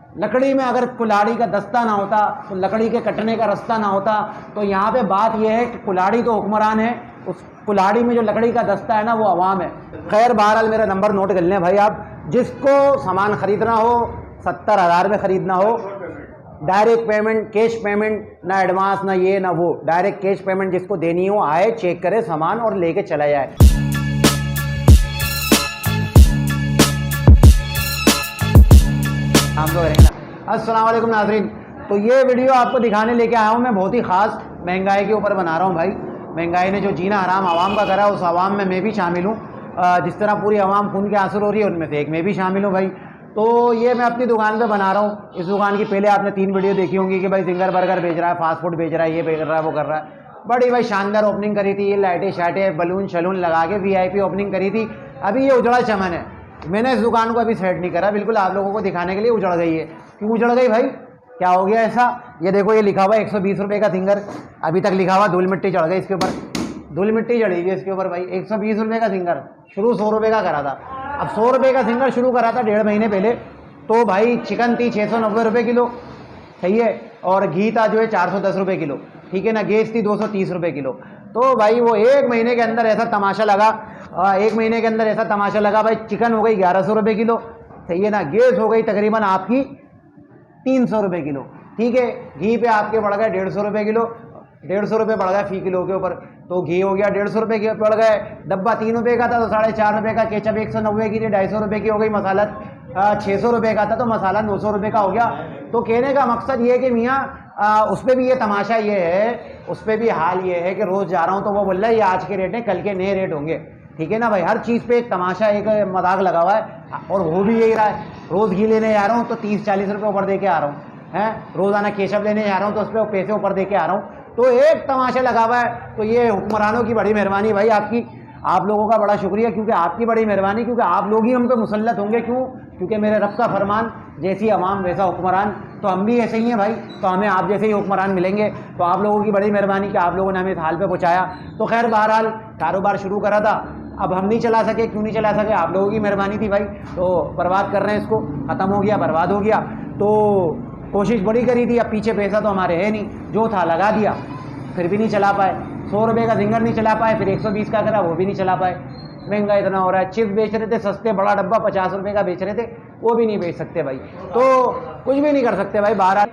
लकड़ी में अगर कुल्हाड़ी का दस्ता ना होता तो लकड़ी के कटने का रास्ता ना होता। तो यहाँ पे बात यह है कि कुल्हाड़ी तो हुक्मरान है, उस कुल्हाड़ी में जो लकड़ी का दस्ता है ना वो अवाम है। खैर बहरहाल मेरा नंबर नोट कर लें भाई आप, जिसको सामान ख़रीदना हो 70,000 में ख़रीदना हो, डायरेक्ट पेमेंट, कैश पेमेंट, ना एडवांस ना ये ना वो, डायरेक्ट कैश पेमेंट जिसको देनी हो आए, चेक करे सामान और लेके चला जाए। हम तो करेंगे ना। अस्सलाम वालेकुम नाज़रीन, तो ये वीडियो आपको दिखाने लेके आया हूँ मैं, बहुत ही ख़ास महंगाई के ऊपर बना रहा हूँ भाई। महंगाई ने जो जीना हराम आवाम का करा, उस आवाम में मैं भी शामिल हूँ। जिस तरह पूरी आवाम खून के आंसू रो रही है, उनमें से एक मैं भी शामिल हूँ भाई। तो ये मैं अपनी दुकान पे बना रहा हूँ। इस दुकान की पहले आपने 3 वीडियो देखी होंगी कि भाई सिंगर बर्गर बेच रहा है, फास्ट फूड बेच रहा है, ये बेच रहा है, वो कर रहा है। बड़ी भाई शानदार ओपनिंग करी थी, ये लाइटें शाइटें बलून शलून लगा के VIP ओपनिंग करी थी। अभी ये उजड़ा चमन है। मैंने इस दुकान को अभी सेट नहीं करा, बिल्कुल आप लोगों को दिखाने के लिए उजड़ गई है। क्यों उजड़ गई भाई, क्या हो गया ऐसा? ये देखो, ये लिखा हुआ 120 रुपये का सिंगर, अभी तक लिखा हुआ धूल मिट्टी चढ़ गई इसके ऊपर, धूल मिट्टी चढ़ी हुई है इसके ऊपर भाई। 120 रुपये का सिंगर, शुरू 100 रुपये का करा था। अब 100 रुपये का सिंगर शुरू करा था 1.5 महीने पहले, तो भाई चिकन थी 690 रुपये किलो, सही है, और घी था जो है 410 रुपये किलो, ठीक है ना। गैस थी 230 रुपये किलो। तो भाई वो 1 महीने के अंदर ऐसा तमाशा लगा, 1 महीने के अंदर ऐसा तमाशा लगा भाई, चिकन हो गई 1100 रुपये किलो, सही है ना। गैस हो गई तकरीबन आपकी 300 रुपये किलो, ठीक है। घी पे आपके बढ़ गए 150 रुपये किलो, 150 रुपये बढ़ गया फी किलो के ऊपर, तो घी हो गया 150 रुपये के बढ़ गए। डब्बा 3 रुपये का था तो 4.5 रुपये का, केचप 190 की थी 250 रुपये की हो गई, मसाला 600 रुपये का था तो मसाला 900 रुपये का हो गया। तो कहने का मकसद ये है कि मियाँ उस पर भी ये तमाशा ये है, उस पर भी हाल ये है कि रोज़ जा रहा हूँ तो वो बोल रहा है ये आज के रेट हैं, कल के नए रेट होंगे, ठीक है ना भाई। हर चीज़ पे एक तमाशा, एक मजाक लगा हुआ है, और हो भी यही रहा है। रोज़ घी लेने जा रहा हूँ तो 30-40 रुपये ऊपर दे के आ रहा हूँ, हैं। रोज़ाना केचप लेने जा रहा हूँ तो उस पर पैसे ऊपर दे के आ रहा हूँ, तो एक तमाशा लगा हुआ है। तो ये हुक्मरानों की बड़ी मेहरबानी भाई, आपकी, आप लोगों का बड़ा शुक्रिया, क्योंकि आपकी बड़ी मेहरबानी, क्योंकि आप लोग ही हम पे मुसल्लत होंगे। क्यों? क्योंकि मेरे रब का फरमान, जैसी अवाम वैसा हुक्मरान, तो हम भी ऐसे ही हैं भाई, तो हमें आप जैसे ही हुक्मरान मिलेंगे। तो आप लोगों की बड़ी मेहरबानी कि आप लोगों ने हमें इस हाल पे पहुँचाया। तो खैर बहरहाल कारोबार शुरू करा था, अब हम नहीं चला सके। क्यों नहीं चला सके? आप लोगों की मेहरबानी थी भाई। तो बर्बाद कर रहे हैं इसको, ख़त्म हो गया, बर्बाद हो गया। तो कोशिश बड़ी करी थी, अब पीछे पैसा तो हमारे है नहीं, जो था लगा दिया, फिर भी नहीं चला पाए। 100 रुपये का सिंगर नहीं चला पाए, फिर 120 का करा, वो भी नहीं चला पाए। महंगा इतना हो रहा है। चिप्स बेच रहे थे सस्ते, बड़ा डब्बा 50 रुपये का बेच रहे थे, वो भी नहीं बेच सकते भाई। तो कुछ भी नहीं कर सकते भाई। बहरहाल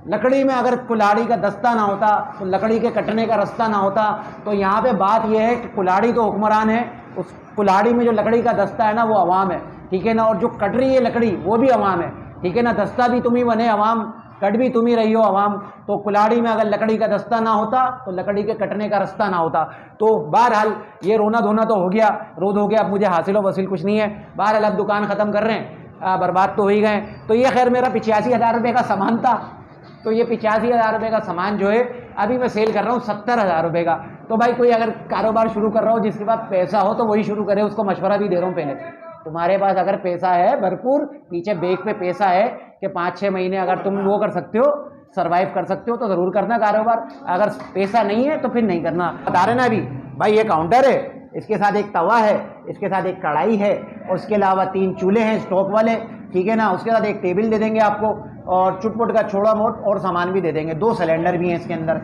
लकड़ी में अगर कुल्हाड़ी का दस्ता ना होता, तो लकड़ी के कटने का रास्ता ना होता। तो यहाँ पे बात यह है कि कुल्हाड़ी तो हुक्मरान है, उस कुल्हाड़ी में जो लकड़ी का दस्ता है ना वो अवाम है, ठीक है ना। और जो कट रही है लकड़ी वो भी अवाम है, ठीक है ना। दस्ता भी तुम ही बने अवाम, कट भी तुम ही रही हो अवाम। तो कुल्हाड़ी में अगर लकड़ी का दस्ता ना होता तो लकड़ी के कटने का रास्ता ना होता। तो बहरहाल ये रोना धोना तो हो गया, रोद हो गया, अब मुझे हासिल वसील कुछ नहीं है। बहरहाल अब दुकान ख़त्म कर रहे हैं, बर्बाद तो हो ही गए। तो ये खैर मेरा 85,000 रुपये का सामान था, तो ये 85,000 रुपये का सामान जो है अभी मैं सेल कर रहा हूँ 70,000 रुपये का। तो भाई कोई अगर कारोबार शुरू कर रहा हो, जिसके पास पैसा हो तो वही शुरू करे, उसको मशवरा भी दे रहा हूँ पहले। तुम्हारे पास अगर पैसा है भरपूर, पीछे बैग पे पैसा है कि 5-6 महीने अगर तुम वो कर सकते हो, सर्वाइव कर सकते हो, तो ज़रूर करना कारोबार। अगर पैसा नहीं है तो फिर नहीं करना। बता रहे ना अभी भाई, ये काउंटर है, इसके साथ एक तवा है, इसके साथ एक कढ़ाई है, और उसके अलावा 3 चूल्हे हैं स्टोव वाले, ठीक है ना। उसके साथ एक टेबल दे देंगे आपको, और चुटपुट का छोड़ा मोट और सामान भी दे देंगे। 2 सिलेंडर भी हैं इसके अंदर,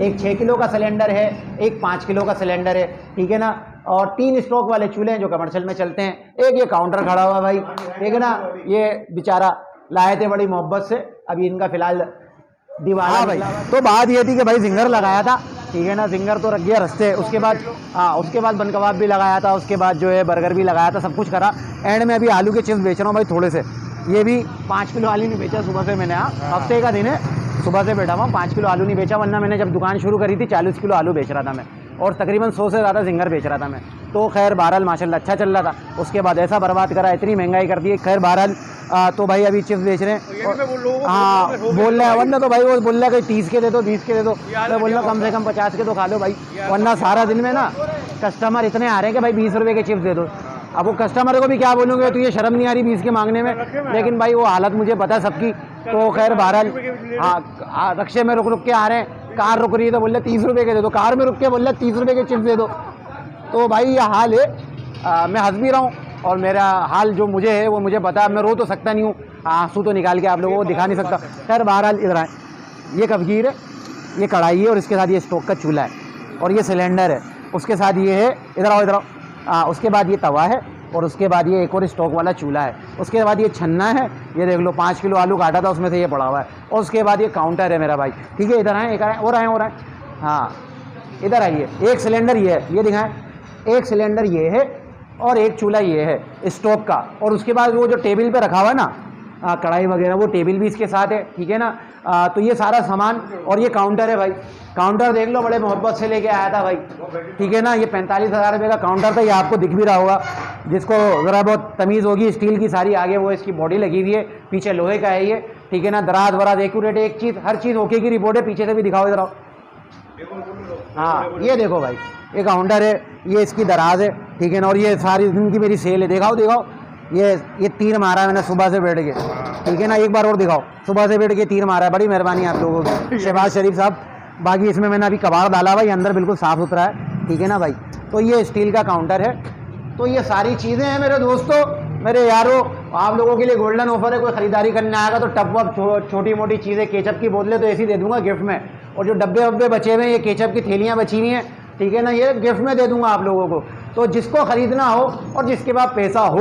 एक 6 किलो का सिलेंडर है, एक 5 किलो का सिलेंडर है, ठीक है ना। और 3 स्टोव वाले चूल्हे हैं जो कमर्शियल में चलते हैं। एक ये काउंटर खड़ा हुआ भाई, ठीक है ना। ये बेचारा लाए थे बड़ी मोहब्बत से, अभी इनका फिलहाल दीवार। हाँ भाई, तो बात ये थी कि भाई सिंगर लगाया था, ठीक है ना। सिंगर तो रख गया रस्ते, उसके बाद उसके बाद बन कबाब भी लगाया था, उसके बाद जो है बर्गर भी लगाया था, सब कुछ करा। एंड में अभी आलू के चिप्स बेच रहा हूँ भाई थोड़े से। ये भी 5 किलो आलू नहीं बेचा सुबह से मैंने, हफ्ते का दिन है, सुबह से बैठा हुआ 5 किलो आलू नहीं बेचा, वरना मैंने जब दुकान शुरू करी थी 40 किलो आलू बेच रहा था मैं, और तकरीबन 100 से ज़्यादा सिंगर बेच रहा था मैं। तो खैर बहरहाल माशाल्लाह अच्छा चल रहा था। उसके बाद ऐसा बर्बाद करा, इतनी महंगाई कर दी है। खैर बहरहाल तो भाई अभी चिप्स बेच रहे हैं। हाँ बोल रहे हैं, वरना तो भाई वो बोल रहा है कि 30 के दे दो, 20 के दे दो। मैं बोल रहा कम से कम 50 के तो खा लो भाई, वरना सारा दिन में ना कस्टमर इतने आ रहे हैं कि भाई 20 रुपये के चिप्स दे दो। अब वो कस्टमर को भी क्या बोलूँगे, तो ये शर्म नहीं आ रही 20 के मांगने में, लेकिन भाई वो हालत मुझे पता है सबकी। तो खैर बहरहाल हाँ, रक्शे में रुक रुक के आ रहे हैं, कार रुक रही है तो बोल रहे 30 रुपये के दे दो, कार में रुक के बोल रहे 30 रुपये के चिप्स दे दो। तो भाई ये हाल है। मैं हंस भी रहा हूँ और मेरा हाल जो मुझे है वो मुझे पता है। मैं रो तो सकता नहीं हूँ, आंसू तो निकाल के आप लोगों को दिखा नहीं सकता। खैर बहरहाल इधर आए, ये कफगीर है, ये कढ़ाई है और इसके साथ ये स्टोव का चूल्हा है और ये सिलेंडर है। उसके साथ ये है, इधर आओ इधर आओ, उसके बाद ये तवा है और उसके बाद ये एक और स्टोव वाला चूल्हा है। उसके बाद ये छन्ना है, ये देख लो 5 किलो आलू काटा था उसमें से ये पड़ा हुआ है। और उसके बाद ये काउंटर है मेरा भाई, ठीक है। इधर आए, एक आए और आए और आए, हाँ इधर आइए। एक सिलेंडर ये है, ये दिखाएं, एक सिलेंडर ये है और एक चूल्हा ये है स्टोव का। और उसके बाद वो जो टेबल पे रखा हुआ है ना कढ़ाई वगैरह, वो टेबल भी इसके साथ है, ठीक है ना। तो ये सारा सामान, और ये काउंटर है भाई। काउंटर देख लो, बड़े मोहब्बत से लेके आया था भाई, ठीक है ना। ये 45,000 रुपये का काउंटर था, ये आपको दिख भी रहा होगा। जिसको ज़रा बहुत तमीज़ होगी, स्टील की सारी आगे वो इसकी बॉडी लगी हुई है, पीछे लोहे का है ये, ठीक है ना। दराज वराज एक्यूरेट, एक चीज़ हर चीज़ ओके की रिपोर्ट है। पीछे से भी दिखाओ इधर आओ, हाँ ये देखो भाई, ये काउंटर है, ये इसकी दराज है, ठीक है ना। और ये सारी दिन की मेरी सेल है, दिखाओ दिखाओ। ये तीर मारा है मैंने सुबह से बैठ के, ठीक है ना। एक बार और दिखाओ, सुबह से बैठ के तीर मारा है, बड़ी मेहरबानी आप लोगों की, शहबाज शरीफ साहब। बाकी इसमें मैंने अभी कबाड़ डाला भाई, अंदर बिल्कुल साफ़ सुथरा है, ठीक है ना भाई। तो ये स्टील का काउंटर है। तो ये सारी चीज़ें हैं मेरे दोस्तों, मेरे यारों। आप लोगों के लिए गोल्डन ऑफर है, कोई ख़रीदारी करने आएगा तो टप वप छोटी मोटी चीज़ें, केचप की बोतलें तो ऐसी दे दूंगा गिफ्ट में। और जो डब्बे वब्बे बचे हुए हैं, ये केचप की थैलियाँ बची हुई हैं, ठीक है ना, ये गिफ्ट में दे दूंगा आप लोगों को। तो जिसको ख़रीदना हो और जिसके पास पैसा हो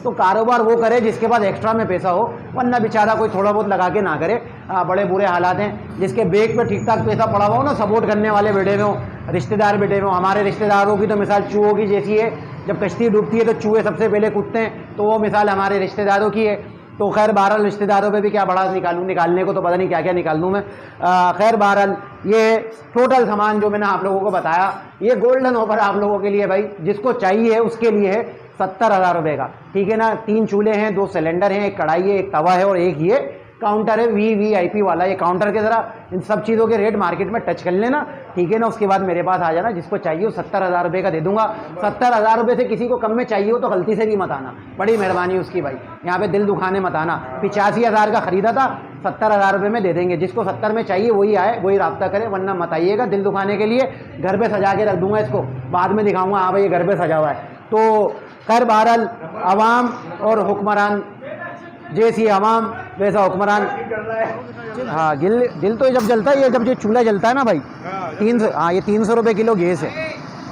तो कारोबार वो करे जिसके पास एक्स्ट्रा में पैसा हो, वरना बेचारा कोई थोड़ा बहुत लगा के ना करे। बड़े बुरे हालात हैं। जिसके बैग पे ठीक ठाक पैसा पड़ा हुआ हो ना, सपोर्ट करने वाले बैठे हुए हो, रिश्तेदार बैठे हुए हो। हमारे रिश्तेदारों की तो मिसाल चूहों की जैसी है, जब कश्ती डूबती है तो चूहे सबसे पहले कूदते हैं, तो वो मिसाल हमारे रिश्तेदारों की है। तो खैर बहरहाल रिश्तेदारों पे भी क्या बड़ा निकालने को तो पता नहीं क्या क्या निकाल दूँ मैं। खैर बहरहाल ये टोटल सामान जो मैंने आप लोगों को बताया, ये गोल्डन ऑफर आप लोगों के लिए भाई, जिसको चाहिए उसके लिए है 70,000 रुपये का, ठीक है ना। 3 चूल्हे हैं, 2 सिलेंडर हैं, एक कढ़ाई है, एक तवा है और एक ये काउंटर है VVIP वाला। ये काउंटर के ज़रा इन सब चीज़ों के रेट मार्केट में टच कर लेना, ठीक है ना। उसके बाद मेरे पास आ जाना, जिसको चाहिए वो 70,000 रुपये का दे दूंगा। 70,000 रुपये से किसी को कम में चाहिए हो तो गलती से भी मत आना, बड़ी मेहरबानी उसकी भाई, यहाँ पे दिल दुखाने मत आना। 85,000 का ख़रीदा था, 70,000 रुपये में दे देंगे। जिसको 70 में चाहिए वही आए, वही रब्ता करे, वरना मत आइएगा दिल दुखाने के लिए। घर पर सजा के रख दूंगा इसको, बाद में दिखाऊँगा, हाँ भाई ये घर पर सजा हुआ है। तो खैर बहरहाल अवाम और हुक्मरान, जैसी अवाम वैसा हुक्मरान। हाँ दिल तो जब जलता है, ये जब ये चूल्हा जलता है ना भाई, 300, हाँ ये 300 रुपये किलो गैस है।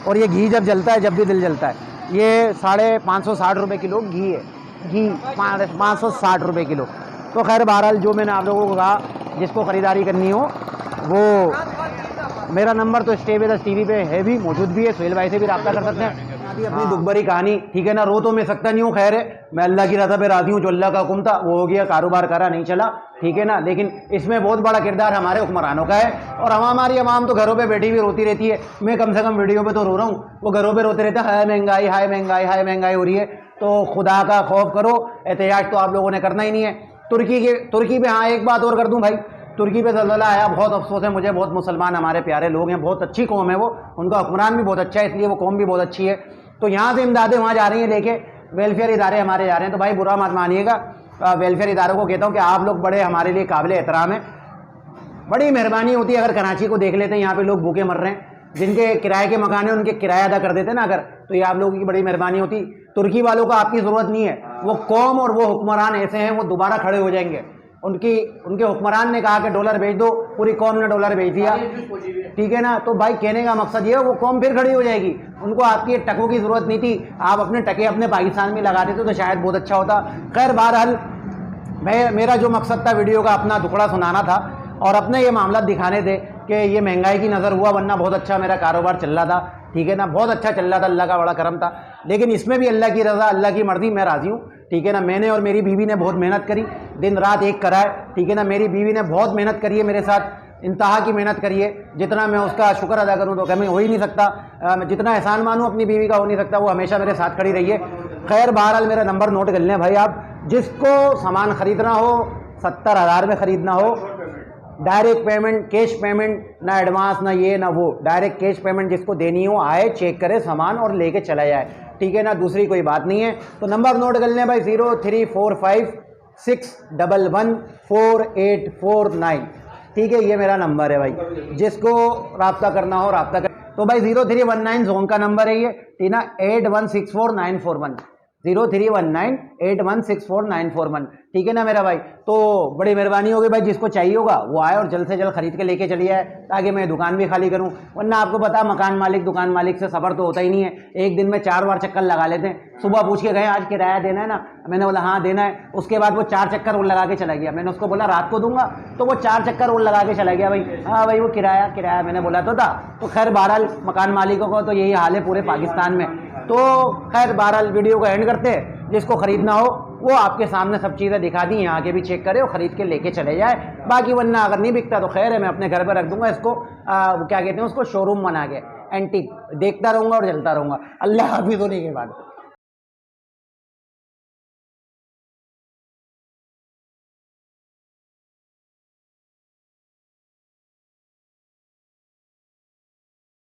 और ये घी जब जलता है, जब भी दिल जलता है। ये 560 रुपये किलो घी है, घी 560 रुपये किलो। तो खैर बहरहाल जो मैंने आप लोगों को कहा, जिसको ख़रीदारी करनी हो वो मेरा नंबर तो स्टे विद अस टीवी पे है, भी मौजूद भी है, सोहेल भाई से भी रब्ता कर सकते हैं। अपनी दुखभरी कहानी, ठीक है ना। रो तो मैं सकता नहीं हूँ, खैर है, मैं अल्लाह की रज़ा पे राज़ी हूँ। जो अल्लाह का हुक्म था वो हो गया, कारोबार करा नहीं चला, ठीक है ना। लेकिन इसमें बहुत बड़ा किरदार हमारे हुक्मरानों का है। और हमारी अवाम तो घरों पे बैठी हुई रोती रहती है। मैं कम से कम वीडियो पे तो रो रहा हूँ, वो घरों पे रोते रहते हैं, हाय महंगाई हाय महंगाई हाय महंगाई हो रही है। तो खुदा का खौफ करो, एहतियाज तो आप लोगों ने करना ही नहीं है। तुर्की पे हाँ एक बात और कर दूँ भाई, तुर्की पे ज़लज़ला आया, बहुत अफसोस है मुझे। बहुत मुसलमान हमारे प्यारे लोग हैं, बहुत अच्छी कौम है वो, उनका हुक्मरान भी बहुत अच्छा है, इसलिए वो कौम भी बहुत अच्छी है। तो यहाँ से इमदादें वहाँ जा रही हैं लेके, वेलफेयर इदारे हमारे जा रहे हैं। तो भाई बुरा मत मानिएगा, वेलफेयर इदारों को कहता हूँ कि आप लोग बड़े हमारे लिए काबिल एहतराम हैं। बड़ी मेहरबानी होती है अगर कराची को देख लेते हैं, यहाँ पे लोग भूखे मर रहे हैं, जिनके किराए के मकान है उनके किराया अदा कर देते ना अगर, तो ये आप लोगों की बड़ी मेहरबानी होती। तुर्की वालों को आपकी ज़रूरत नहीं है, वो कौम और वो हुक्मरान ऐसे हैं, वो दोबारा खड़े हो जाएंगे। उनके हुक्मरान ने कहा कि डॉलर भेज दो, पूरी कौम ने डॉलर भेज दिया, ठीक है ना। तो भाई कहने का मकसद ये है, वो कौम फिर खड़ी हो जाएगी। उनको आपकी टकों की ज़रूरत नहीं थी, आप अपने टके अपने पाकिस्तान में लगा देते तो शायद बहुत अच्छा होता। खैर बहरहाल मेरा जो मकसद था वीडियो का, अपना दुखड़ा सुनाना था और अपने ये मामला दिखाने थे कि ये महंगाई की नज़र हुआ, वरना बहुत अच्छा मेरा कारोबार चल रहा था, ठीक है ना, बहुत अच्छा चल रहा था, अल्लाह का बड़ा करम था। लेकिन इसमें भी अल्लाह की रज़ा, अल्लाह की मर्ज़ी, मैं राज़ी हूँ, ठीक है ना। मैंने और मेरी बीवी ने बहुत मेहनत करी, दिन रात एक करा है, ठीक है ना। मेरी बीवी ने बहुत मेहनत करी है मेरे साथ, इंतहा की मेहनत करी है। जितना मैं उसका शुक्र अदा करूँ तो कभी हो ही नहीं सकता, मैं जितना एहसान मानूँ अपनी बीवी का हो नहीं सकता। वो हमेशा मेरे साथ खड़ी रही है। खैर बहरहाल मेरा नंबर नोट कर लें भाई आप, जिसको सामान ख़रीदना हो, 70,000 में ख़रीदना हो, डायरेक्ट पेमेंट, कैश पेमेंट, ना एडवांस ना ये ना वो, डायरेक्ट कैश पेमेंट जिसको देनी हो आए, चेक करे सामान और लेके चला जाए, ठीक है ना। दूसरी कोई बात नहीं है। तो नंबर नोट कर लें भाई, 0345611449, ठीक है, ये मेरा नंबर है भाई। जिसको रब्ता करना हो रब्ता कर। तो भाई 0319 जोन का नंबर है ये, ठीक ना, 81649441, 0319816491। ठीक है ना मेरा भाई। तो बड़ी मेहरबानी होगी भाई, जिसको चाहिए होगा वो आए और जल्द से जल्द खरीद के लेके चली जाए, ताकि मैं दुकान भी खाली करूं। वरना आपको पता मकान मालिक दुकान मालिक से सबर तो होता ही नहीं है, एक दिन में 4 बार चक्कर लगा लेते हैं। सुबह पूछ के गए आज किराया देना है ना, मैंने बोला हाँ देना है। उसके बाद वो 4 चक्कर और लगा के चला गया। मैंने उसको बोला रात को दूंगा, तो वो 4 चक्कर और लगा के चला गया भाई। हाँ भाई वो किराया मैंने बोला तो था। तो खैर बहरहाल मकान मालिकों को तो यही हाल है पूरे पाकिस्तान में। तो खैर बहरहाल वीडियो को एंड करते हैं। जिसको खरीदना हो वो आपके सामने सब चीज़ें दिखा दी, यहाँ के भी चेक करे और खरीद के लेके चले जाए। बाकी वरना अगर नहीं बिकता तो खैर है, मैं अपने घर पर रख दूंगा इसको, क्या कहते हैं उसको, शोरूम बना के एंटीक देखता रहूँगा और चलता रहूँगा। अल्लाह हाफिज़ होने के बाद।